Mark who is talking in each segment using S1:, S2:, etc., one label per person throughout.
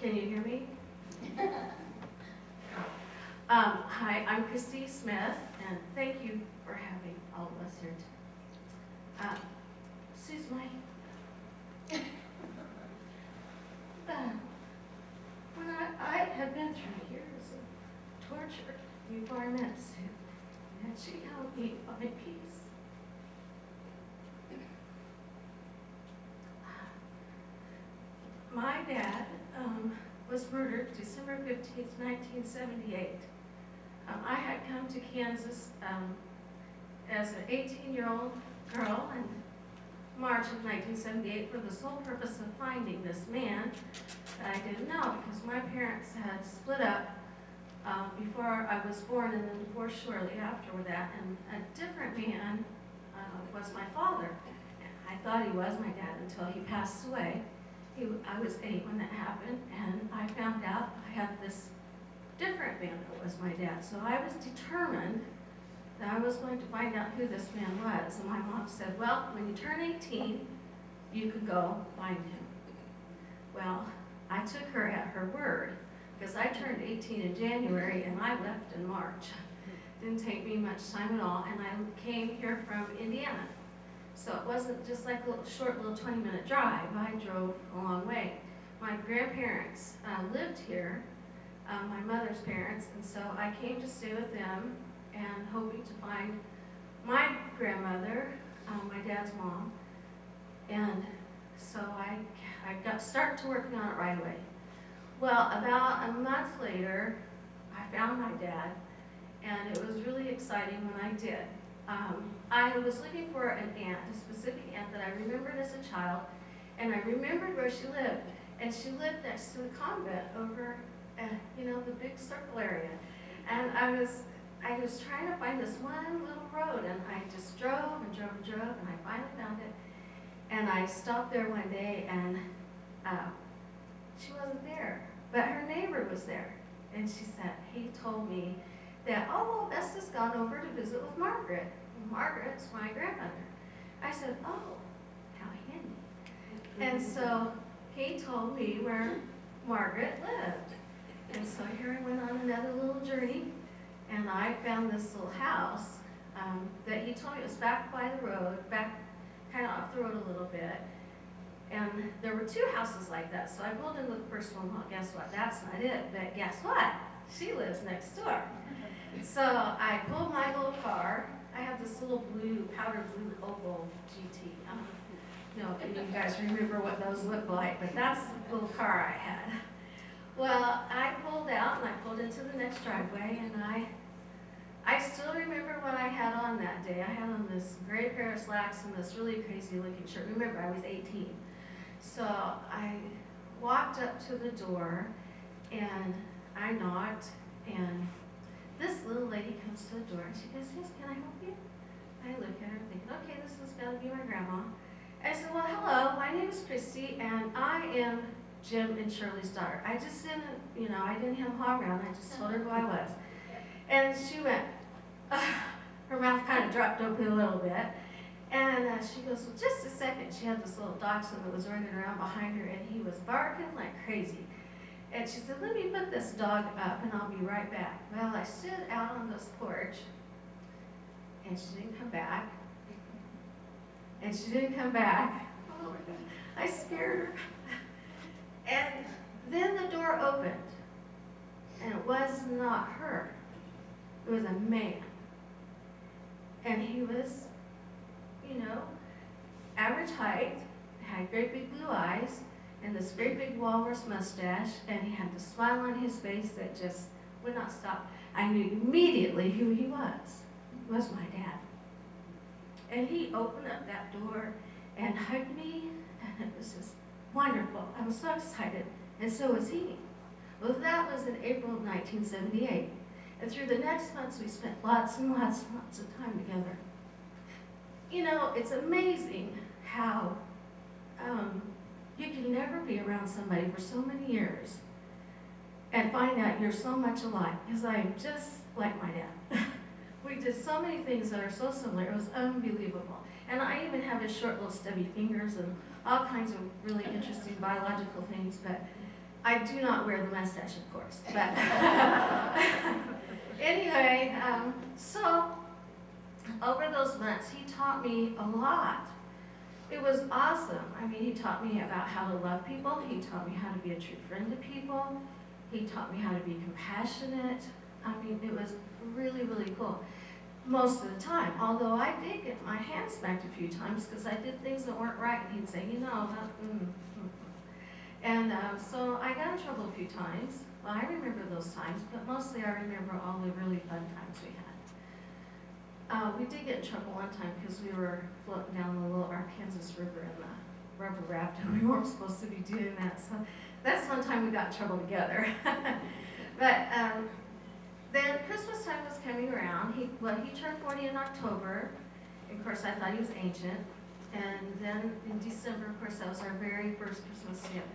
S1: Can you hear me? Hi, I'm Kristi Smith, and thank you for having all of us here today. Excuse me. When I have been through years of torture before I met Sue, and she helped me find peace. My dad was murdered December 15th, 1978. I had come to Kansas as an 18-year-old girl in March of 1978 for the sole purpose of finding this man that I didn't know because my parents had split up before I was born and then divorced shortly after that, and a different man was my father. I thought he was my dad until he passed away. I was 8 when that happened, and I found out I had this different man that was my dad. So I was determined that I was going to find out who this man was. And my mom said, well, when you turn 18, you can go find him. Well, I took her at her word, because I turned 18 in January and I left in March. Didn't take me much time at all, and I came here from Indiana. So it wasn't just like a short little 20-minute drive. I drove a long way. My grandparents lived here, my mother's parents, and so I came to stay with them and hoping to find my grandmother, my dad's mom. And so I started working on it right away. Well, about a month later, I found my dad, and it was really exciting when I did. I was looking for an aunt, a specific aunt that I remembered as a child, and I remembered where she lived. And she lived next to the convent over, you know, the big circle area. And I was trying to find this one little road, and I just drove and drove and drove, and I finally found it. And I stopped there one day, and she wasn't there, but her neighbor was there. And she said, he told me that, oh, well, Vesta's gone over to visit with Margaret. Margaret's my grandmother. I said, oh, how handy. And so he told me where Margaret lived. And so here I went on another little journey, and I found this little house that he told me was back by the road, back kind of off the road a little bit. And there were 2 houses like that. So I pulled into the first one. Well, guess what? That's not it. But guess what? She lives next door. So I pulled my little car. I have this little blue, powder blue Opel GT. I don't know if you guys remember what those look like, but that's the little car I had. Well, I pulled out and I pulled into the next driveway, and I still remember what I had on that day. I had on this gray pair of slacks and this really crazy looking shirt. Remember, I was 18. So I walked up to the door and I knocked, and this little lady comes to the door and she goes, yes, can I help you? I look at her thinking, okay, this is gonna be my grandma. I said, well, hello, my name is Kristi, and I am Jim and Shirley's daughter. I just didn't, you know, I didn't hem haw around, I just told her who I was. And she went, her mouth kind of dropped open a little bit. And she goes, well, just a second. She had this little dachshund that was running around behind her, and he was barking like crazy. And she said, let me put this dog up, and I'll be right back. Well, I stood out on this porch, and she didn't come back. And she didn't come back. Oh, my God. I scared her. And then the door opened, and it was not her. It was a man. And he was, you know, average height, had great big blue eyes, and this great big walrus mustache, and he had the smile on his face that just would not stop. I knew immediately who he was. It was my dad. And he opened up that door and hugged me, and it was just wonderful. I was so excited, and so was he. Well, that was in April of 1978. And through the next months, we spent lots and lots and lots of time together. You know, it's amazing how you can never be around somebody for so many years and find out you're so much alike, because I'm just like my dad. We did so many things that are so similar. It was unbelievable. And I even have his short little stubby fingers and all kinds of really interesting biological things. But I do not wear the mustache, of course, but anyway, so over those months, he taught me a lot. It was awesome. I mean, he taught me about how to love people. He taught me how to be a true friend to people. He taught me how to be compassionate. I mean, it was really, really cool. Most of the time, although I did get my hand smacked a few times because I did things that weren't right, and he'd say, you know, and so I got in trouble a few times. Well, I remember those times, but mostly I remember all the really fun times we had. We did get in trouble one time because we were floating down the little Arkansas River in the rubber raft, and we weren't supposed to be doing that. So that's one time we got in trouble together. But then Christmas time was coming around. He turned 40 in October. Of course, I thought he was ancient. And then in December, of course, that was our very first Christmas together.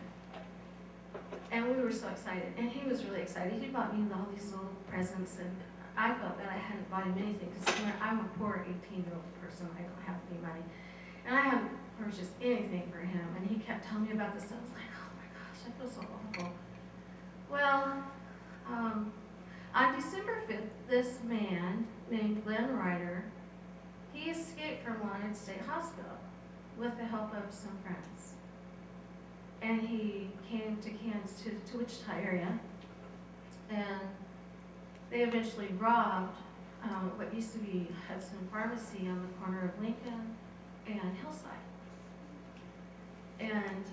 S1: And we were so excited. And he was really excited. He bought me all these little presents, and I felt that I hadn't bought him anything because I'm a poor 18-year-old person. I don't have any money. And I hadn't purchased anything for him. And he kept telling me about this stuff. I was like, oh my gosh, I feel so awful. Well, on December 5th, this man named Glenn Ryder, he escaped from Lyon State Hospital with the help of some friends. And he came to Kansas, to Wichita area, and they eventually robbed what used to be Hudson Pharmacy on the corner of Lincoln and Hillside. And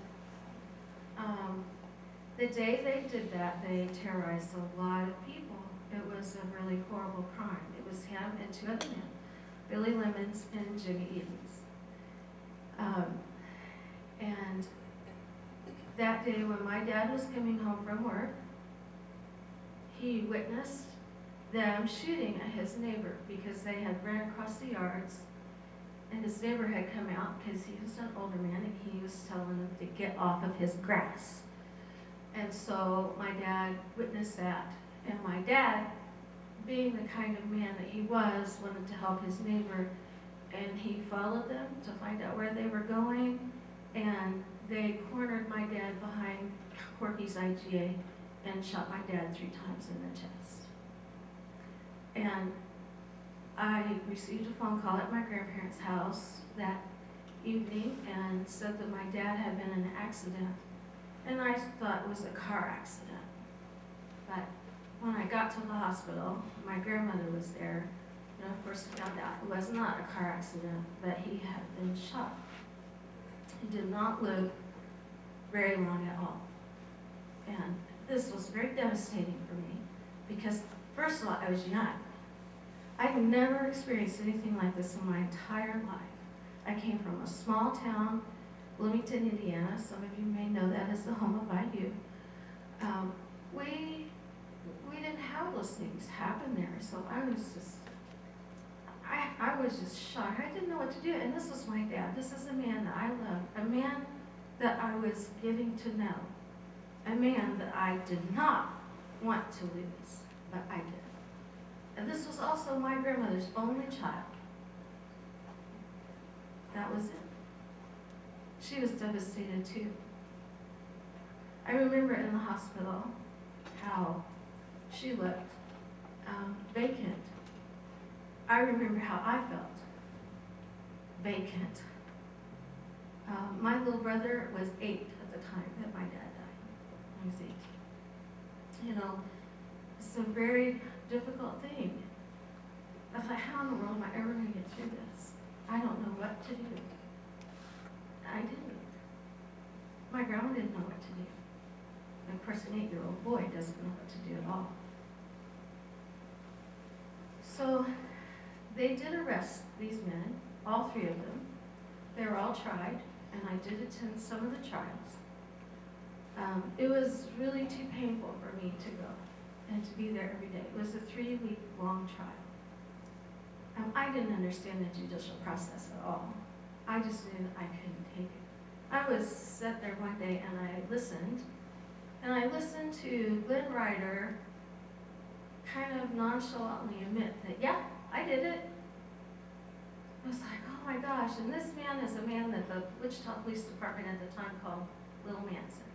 S1: the day they did that, they terrorized a lot of people. It was a really horrible crime. It was him and two other men, Billy Lemons and Jimmy Edens. And that day when my dad was coming home from work, he witnessed them shooting at his neighbor because they had ran across the yards, and his neighbor had come out because he was an older man and he was telling them to get off of his grass. And so my dad witnessed that, and my dad, being the kind of man that he was, wanted to help his neighbor, and he followed them to find out where they were going, and they cornered my dad behind Corky's IGA and shot my dad 3 times in the chest. And I received a phone call at my grandparents' house that evening and said that my dad had been in an accident. And I thought it was a car accident. But when I got to the hospital, my grandmother was there, and of course found out it was not a car accident, but he had been shot. He did not live very long at all. And this was very devastating for me because, first of all, I was young. I'd never experienced anything like this in my entire life. I came from a small town, Bloomington, Indiana. Some of you may know that as the home of IU. We didn't have those things happen there, so I was just shocked. I didn't know what to do, and this was my dad. This is a man that I loved, a man that I was getting to know, a man that I did not want to lose, but I did. And this was also my grandmother's only child. That was it. She was devastated too. I remember in the hospital how she looked vacant. I remember how I felt, vacant. My little brother was 8 at the time that my dad died. He was 8. You know, it's a very difficult thing. I thought, how in the world am I ever going to get through this? I don't know what to do. I didn't. My grandma didn't know what to do. And of course, an 8-year-old boy doesn't know what to do at all. So they did arrest these men, all 3 of them. They were all tried, and I did attend some of the trials. It was really too painful for me to go and to be there every day. It was a 3-week-long trial. I didn't understand the judicial process at all. I just knew that I couldn't take it. I was sat there one day and I listened to Glenn Ryder kind of nonchalantly admit that, yeah, I did it. I was like, oh my gosh, and this man is a man that the Wichita Police Department at the time called Little Manson,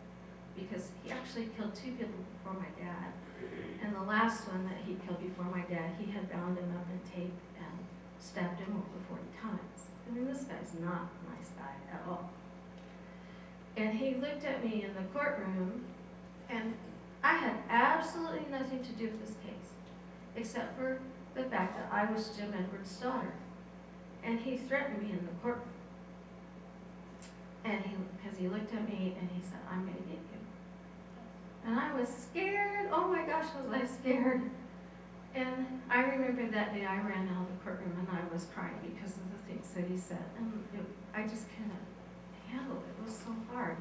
S1: because he actually killed 2 people before my dad. And the last one that he killed before my dad, he had bound him up in tape and stabbed him over 40 times. I mean, this guy's not a nice guy at all. And he looked at me in the courtroom, and I had absolutely nothing to do with this case, except for the fact that I was Jim Edwards' daughter. And he threatened me in the courtroom. And because he looked at me and he said, I'm going to get you. And I was scared. Oh my gosh, was I scared. And I remember that day I ran out of the courtroom and I was crying because of the things that he said. And I just couldn't handle it. It was so hard.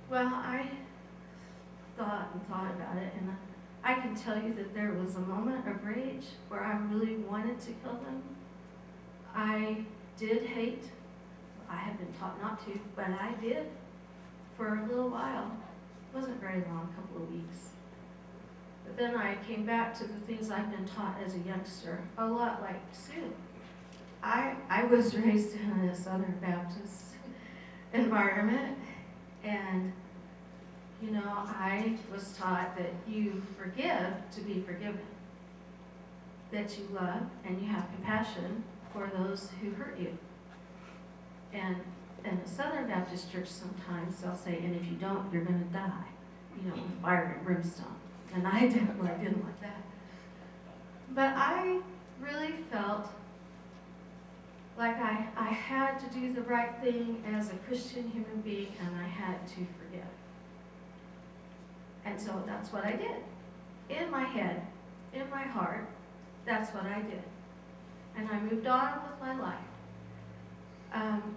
S1: Well, I thought and thought about it, and I can tell you that there was a moment of rage where I really wanted to kill them. I did hate. I had been taught not to, but I did for a little while. It wasn't very long, a couple of weeks. But then I came back to the things I'd been taught as a youngster, a lot like Sue. I was raised in a Southern Baptist environment, and you know, I was taught that you forgive to be forgiven, that you love and you have compassion for those who hurt you. And in the Southern Baptist church sometimes they'll say, and if you don't, you're going to die, you know, with fire and brimstone. And I didn't like that. But I really felt like I had to do the right thing as a Christian human being, and I had to forgive. And so that's what I did. In my head, in my heart, that's what I did. And I moved on with my life.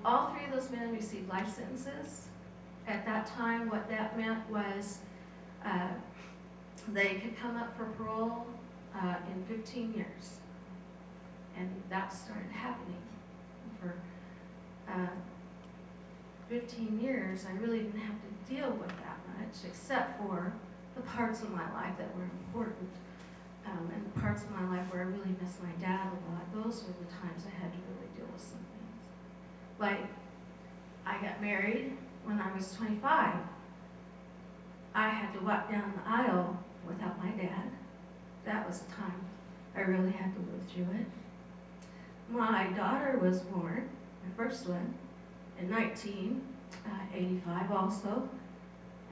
S1: All 3 of those men received life sentences. At that time, what that meant was they could come up for parole in 15 years. And that started happening. For 15 years, I really didn't have to deal with that much, except for the parts of my life that were important. And the parts of my life where I really missed my dad a lot. Those were the times I had to really deal with some things. Like, I got married when I was 25. I had to walk down the aisle without my dad. That was the time I really had to live through it. My daughter was born, my first one, in 1985 also.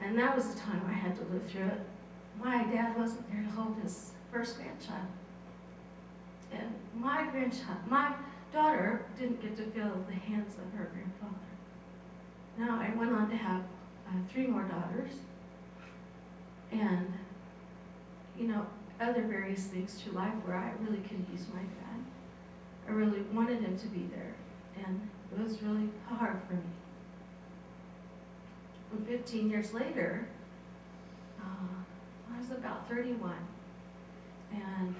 S1: And that was the time I had to live through it. My dad wasn't there to hold his first grandchild. And my daughter didn't get to feel the hands of her grandfather. Now, I went on to have 3 more daughters. And, you know, other various things through life where I really could use my dad. I really wanted him to be there. And it was really hard for me. And 15 years later, I was about 31, and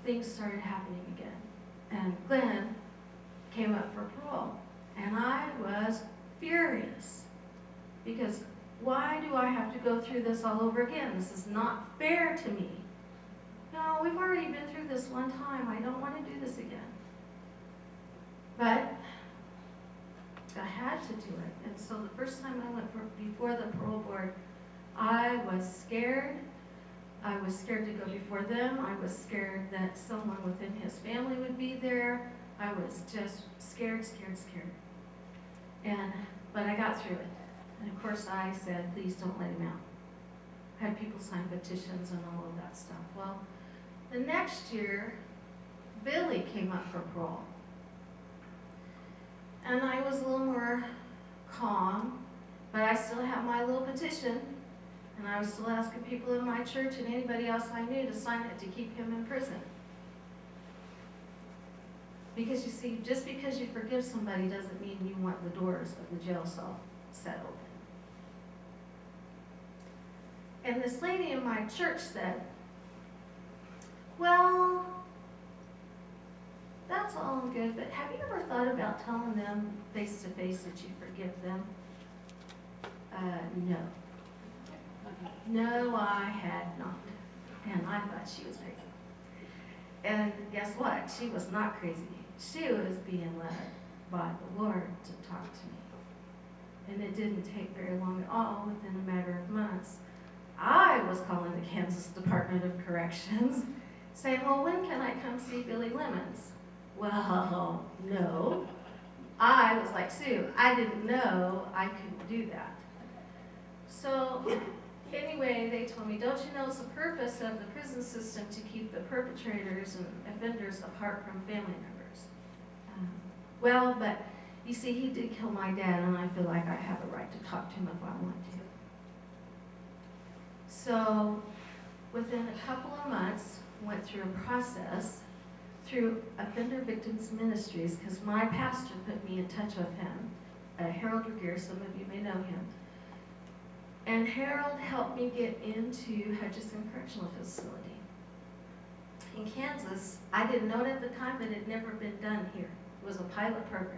S1: things started happening again. And Glenn came up for parole, and I was furious, because why do I have to go through this all over again? This is not fair to me. No, we've already been through this one time. I don't want to do this again. But I had to do it. And so the first time I went before the parole board, I was scared. I was scared to go before them. I was scared that someone within his family would be there. I was just scared. But I got through it. And of course I said, please don't let him out. I had people sign petitions and all of that stuff. Well, the next year, Billy came up for parole. And I was a little more calm, but I still had my little petition, and I was still asking people in my church and anybody else I knew to sign it to keep him in prison. Because you see, just because you forgive somebody doesn't mean you want the doors of the jail cell set open. And this lady in my church said, well, that's all good, but have you ever thought about telling them face to face that you forgive them? No. No, I had not. And I thought she was crazy. And guess what? She was not crazy. She was being led by the Lord to talk to me. and it didn't take very long at all. Within a matter of months, I was calling the Kansas Department of Corrections saying, well, when can I come see Billy Lemons? Well, no. I was like Sue, I didn't know I couldn't do that. So anyway, they told me, don't you know it's the purpose of the prison system to keep the perpetrators and offenders apart from family members? Well, but you see, he did kill my dad, and I feel like I have a right to talk to him if I want to. So within a couple of months, went through a process through Offender Victims Ministries, because my pastor put me in touch with him, Harold Regier, some of you may know him. And Harold helped me get into Hutchinson Correctional Facility. In Kansas, I didn't know it at the time, but it had never been done here. It was a pilot program.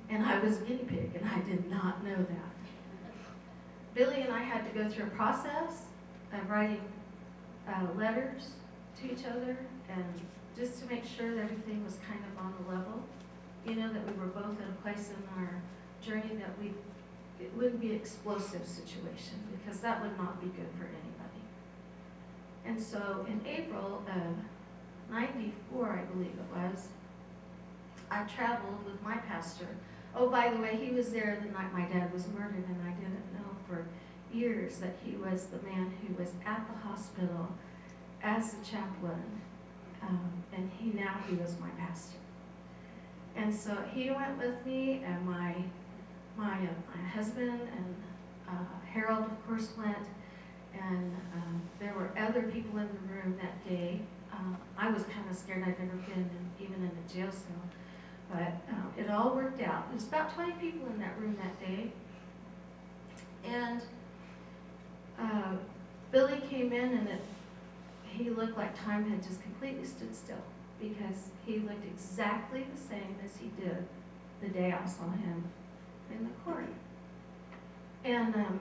S1: And I was a guinea pig, and I did not know that. Billy and I had to go through a process of writing letters to each other, and just to make sure that everything was kind of on the level. You know, that we were both at a place in our journey that it wouldn't be an explosive situation, because that would not be good for anybody. And so in April of '94, I believe it was, I traveled with my pastor. Oh, by the way, he was there the night my dad was murdered, and I didn't know for years that he was the man who was at the hospital as the chaplain, and now he was my pastor. And so he went with me, and my husband and Harold, of course, went, and there were other people in the room that day. I was kind of scared. I'd never been even in a jail cell, but it all worked out. There was about 20 people in that room that day, and Billy came in, and he looked like time had just completely stood still, because he looked exactly the same as he did the day I saw him in the court. And,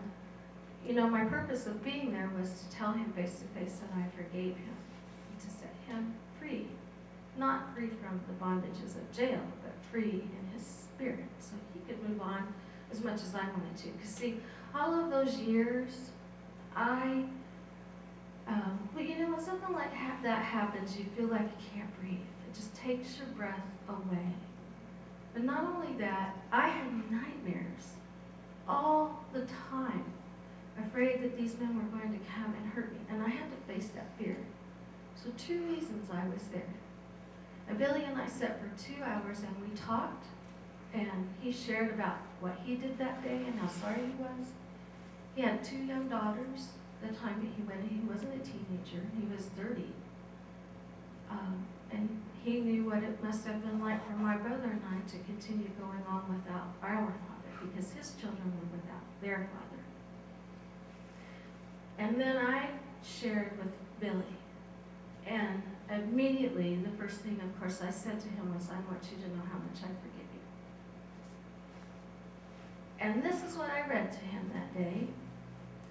S1: you know, my purpose of being there was to tell him face to face that I forgave him, to set him free. Not free from the bondages of jail, but free in his spirit, so he could move on as much as I wanted to. Because see, all of those years, well, you know, when something like that happens, you feel like you can't breathe. It just takes your breath away. But not only that, I had nightmares all the time, afraid that these men were going to come and hurt me, and I had to face that fear. So 2 reasons I was there. And Billy and I sat for 2 hours, and we talked, and he shared about what he did that day and how sorry he was. He had 2 young daughters. The time that he went, he wasn't a teenager, he was 30. And he knew what it must have been like for my brother and I to continue going on without our father, because his children were without their father. And then I shared with Billy, and immediately the first thing, of course, I said to him was, I want you to know how much I forgive you. And this is what I read to him that day.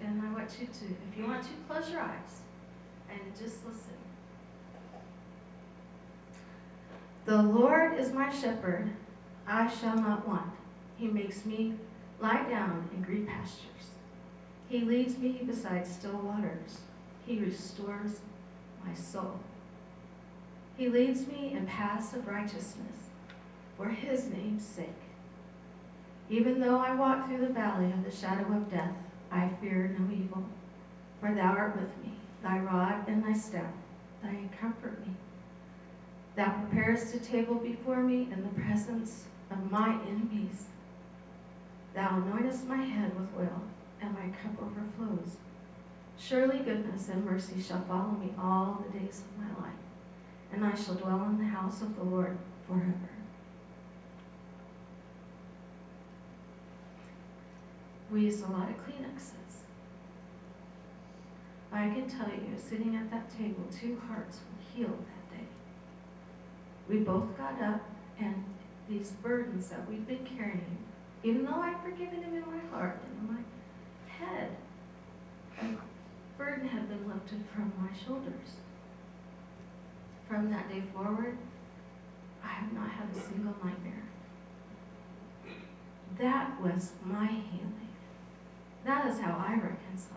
S1: And I want you to, if you want to, close your eyes and just listen. The Lord is my shepherd, I shall not want. He makes me lie down in green pastures. He leads me beside still waters. He restores my soul. He leads me in paths of righteousness for his name's sake. Even though I walk through the valley of the shadow of death, I fear no evil, for thou art with me. Thy rod and thy staff, they comfort me. Thou preparest a table before me in the presence of my enemies. Thou anointest my head with oil, and my cup overflows. Surely goodness and mercy shall follow me all the days of my life, and I shall dwell in the house of the Lord forever. We used a lot of Kleenexes. I can tell you, sitting at that table, 2 hearts were healed that day. We both got up, and these burdens that we've been carrying, even though I've forgiven him in my heart and in my head, a burden had been lifted from my shoulders. From that day forward, I have not had a single nightmare. That was my healing. That is how I reconciled.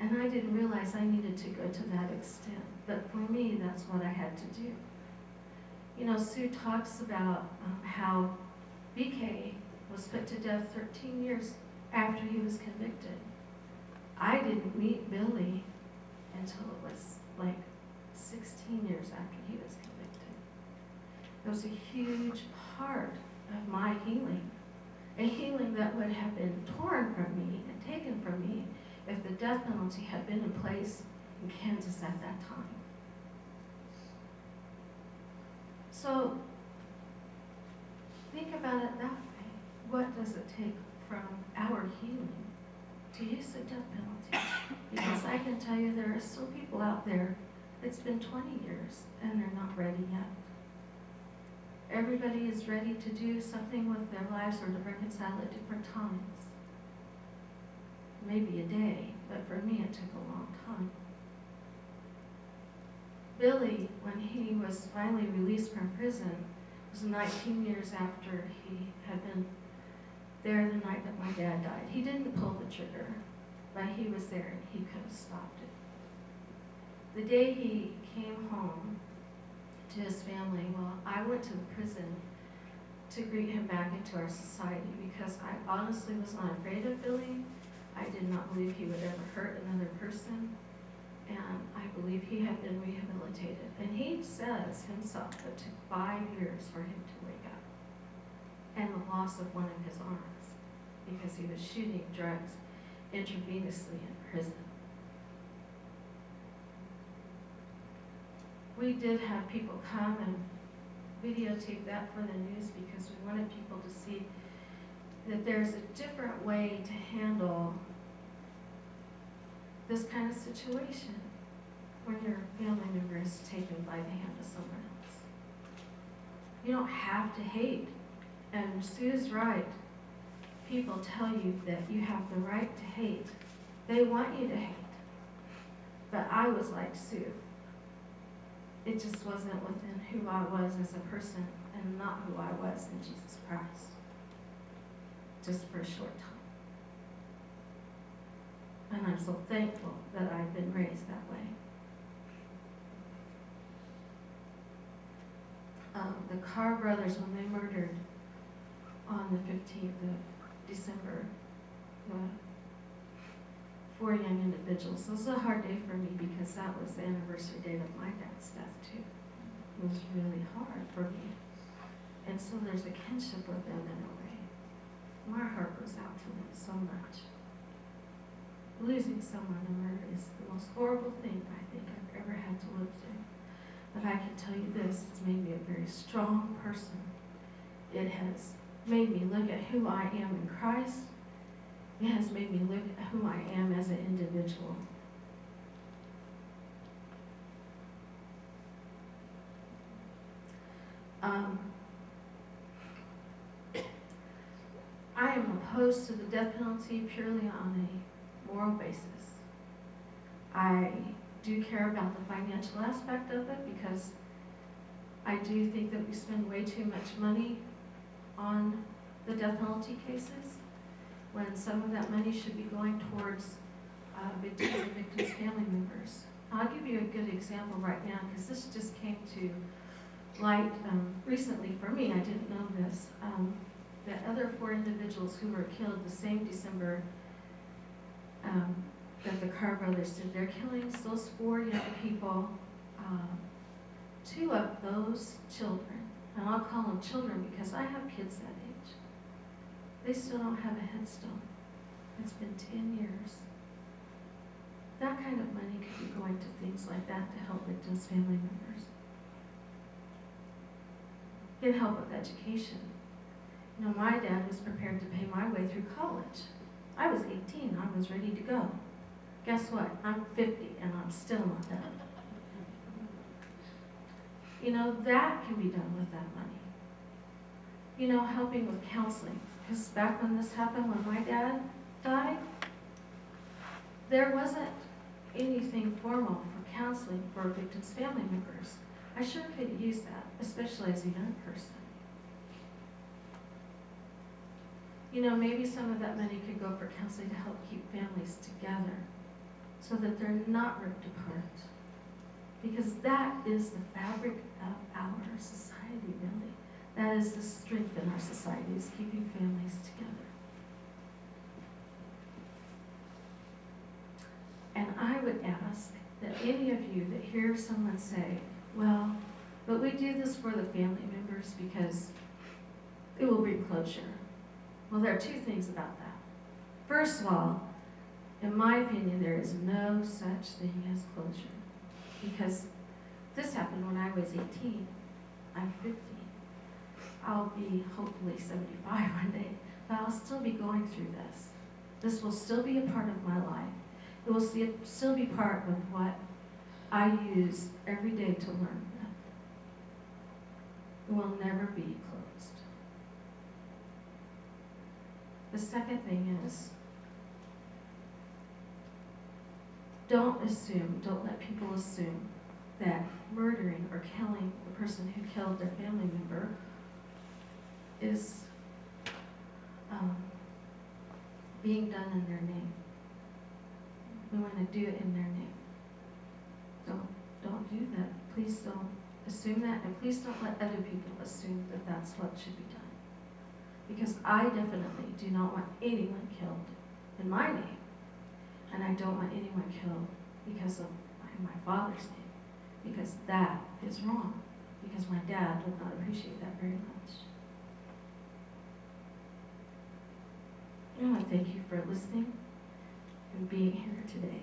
S1: And I didn't realize I needed to go to that extent. But for me, that's what I had to do. You know, Sue talks about how BK was put to death 13 years after he was convicted. I didn't meet Billy until it was like 16 years after he was convicted. It was a huge part of my healing, a healing that would have been torn from me and taken from me if the death penalty had been in place in Kansas at that time. So think about it that way. What does it take from our healing to use the death penalty? Because I can tell you there are still people out there, it's been 20 years and they're not ready yet. Everybody is ready to do something with their lives or to reconcile at different times. Maybe a day, but for me it took a long time. Billy, when he was finally released from prison, was 19 years after he had been there the night that my dad died. He didn't pull the trigger, but he was there and he could have stopped it. The day he came home to his family, well, I went to the prison to greet him back into our society because I honestly was not afraid of Billy. I did not believe he would ever hurt another person, and I believe he had been rehabilitated. And he says himself it took 5 years for him to wake up, and the loss of one of his arms because he was shooting drugs intravenously in prison. We did have people come and videotape that for the news because we wanted people to see that there's a different way to handle this kind of situation when your family member is taken by the hand of someone else. You don't have to hate. And Sue's right. People tell you that you have the right to hate. They want you to hate. But I was like Sue. It just wasn't within who I was as a person and not who I was in Jesus Christ. Just for a short time. And I'm so thankful that I've been raised that way. The Carr Brothers, when they murdered on the 15th of December, 4 young individuals. It was a hard day for me because that was the anniversary date of my dad's death too. It was really hard for me. And so there's a kinship with them in a way. My heart goes out to them so much. Losing someone to murder is the most horrible thing I think I've ever had to live through. But I can tell you this, it's made me a very strong person. It has made me look at who I am in Christ. It has made me look at who I am as an individual. I am opposed to the death penalty purely on a moral basis. I do care about the financial aspect of it because I do think that we spend way too much money on the death penalty cases when some of that money should be going towards victims and victims' family members. I'll give you a good example right now because this just came to light recently for me. I didn't know this. The other 4 individuals who were killed the same December that the Carr Brothers did their killings, those 4 young people, 2 of those children, and I'll call them children because I have kids that age, they still don't have a headstone. It's been 10 years. That kind of money could be going to things like that to help victims' family members. Get help with education. You know, my dad was prepared to pay my way through college. I was 18, I was ready to go. Guess what? I'm 50 and I'm still not done. You know, that can be done with that money. You know, helping with counseling. Because back when this happened, when my dad died, there wasn't anything formal for counseling for victims' family members. I sure could use that, especially as a young person. You know, maybe some of that money could go for counseling to help keep families together so that they're not ripped apart. Because that is the fabric of our society, really. That is the strength in our society, is keeping families together. And I would ask that any of you that hear someone say, well, but we do this for the family members because it will bring closure. Well, there are two things about that. First of all, in my opinion, there is no such thing as closure. Because this happened when I was 18. I'm 50. I'll be hopefully 75 one day, but I'll still be going through this. This will still be a part of my life. It will still be part of what I use every day to learn with. It will never be closed. The second thing is, don't let people assume that murdering or killing the person who killed their family member is being done in their name. We want to do it in their name. Don't do that. Please don't assume that, and please don't let other people assume that that's what should be done. Because I definitely do not want anyone killed in my name, and I don't want anyone killed because of my father's name, because that is wrong, because my dad would not appreciate that very much. I want to thank you for listening and being here today.